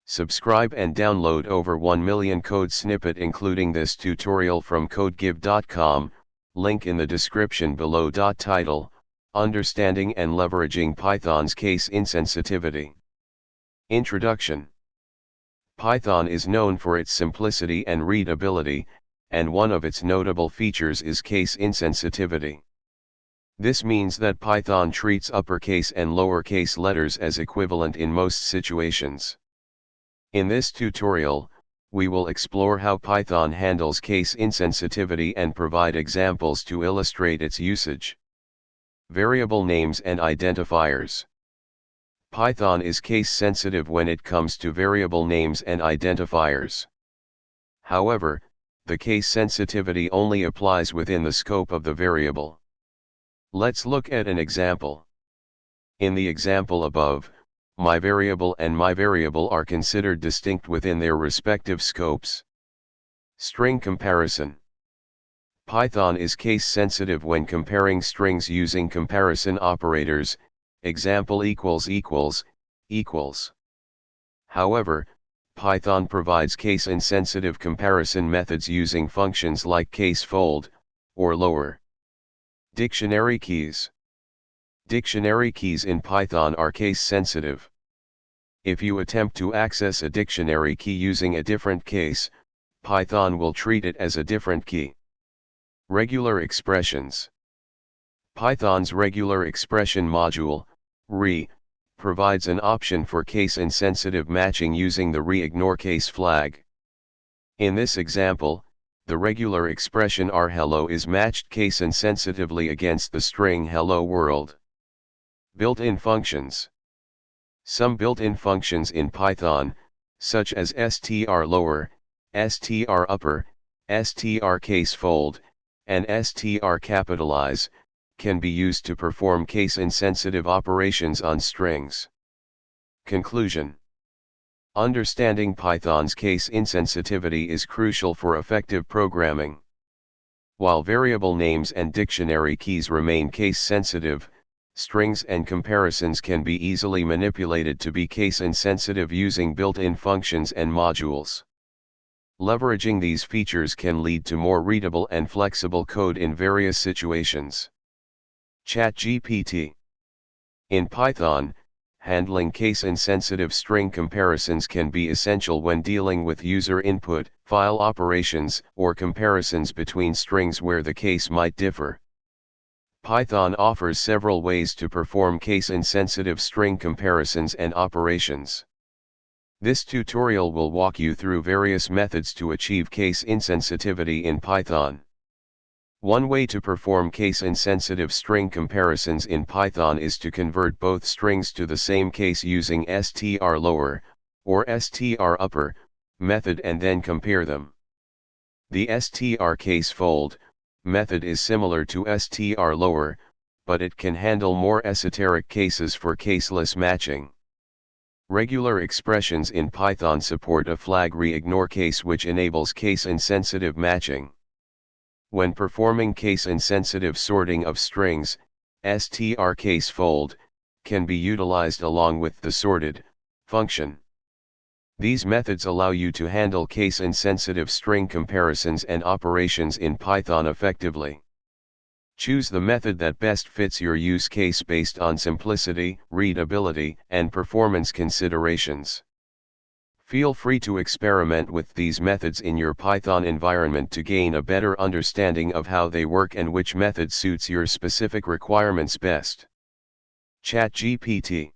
Subscribe and download over 1 million code snippet including this tutorial from codegive.com, link in the description below. Title: Understanding and Leveraging Python's Case Insensitivity. Introduction. Python is known for its simplicity and readability, and one of its notable features is case insensitivity. This means that Python treats uppercase and lowercase letters as equivalent in most situations. In this tutorial, we will explore how Python handles case insensitivity and provide examples to illustrate its usage. Variable names and identifiers. Python is case-sensitive when it comes to variable names and identifiers. However, the case sensitivity only applies within the scope of the variable. Let's look at an example. In the example above, myVariable and myVariable are considered distinct within their respective scopes. String comparison. Python is case-sensitive when comparing strings using comparison operators, example ===. However, Python provides case-insensitive comparison methods using functions like casefold, or lower. Dictionary keys. Dictionary keys in Python are case-sensitive. If you attempt to access a dictionary key using a different case, Python will treat it as a different key. Regular expressions. Python's regular expression module, re, provides an option for case-insensitive matching using the re-ignore case flag. In this example, the regular expression rhello is matched case-insensitively against the string hello world. Built-in functions. Some built-in functions in Python, such as strlower, strupper, strcasefold, and strcapitalize, can be used to perform case-insensitive operations on strings. Conclusion. Understanding Python's case insensitivity is crucial for effective programming. While variable names and dictionary keys remain case-sensitive, strings and comparisons can be easily manipulated to be case-insensitive using built-in functions and modules. Leveraging these features can lead to more readable and flexible code in various situations. ChatGPT. In Python, handling case-insensitive string comparisons can be essential when dealing with user input, file operations, or comparisons between strings where the case might differ. Python offers several ways to perform case-insensitive string comparisons and operations. This tutorial will walk you through various methods to achieve case insensitivity in Python. One way to perform case-insensitive string comparisons in Python is to convert both strings to the same case using strlower, or strupper, method and then compare them. The strcasefold method is similar to strlower, but it can handle more esoteric cases for caseless matching. Regular expressions in Python support a flag re-ignore case which enables case-insensitive matching. When performing case-insensitive sorting of strings, strcasefold can be utilized along with the sorted function. These methods allow you to handle case-insensitive string comparisons and operations in Python effectively. Choose the method that best fits your use case based on simplicity, readability, and performance considerations. Feel free to experiment with these methods in your Python environment to gain a better understanding of how they work and which method suits your specific requirements best. ChatGPT.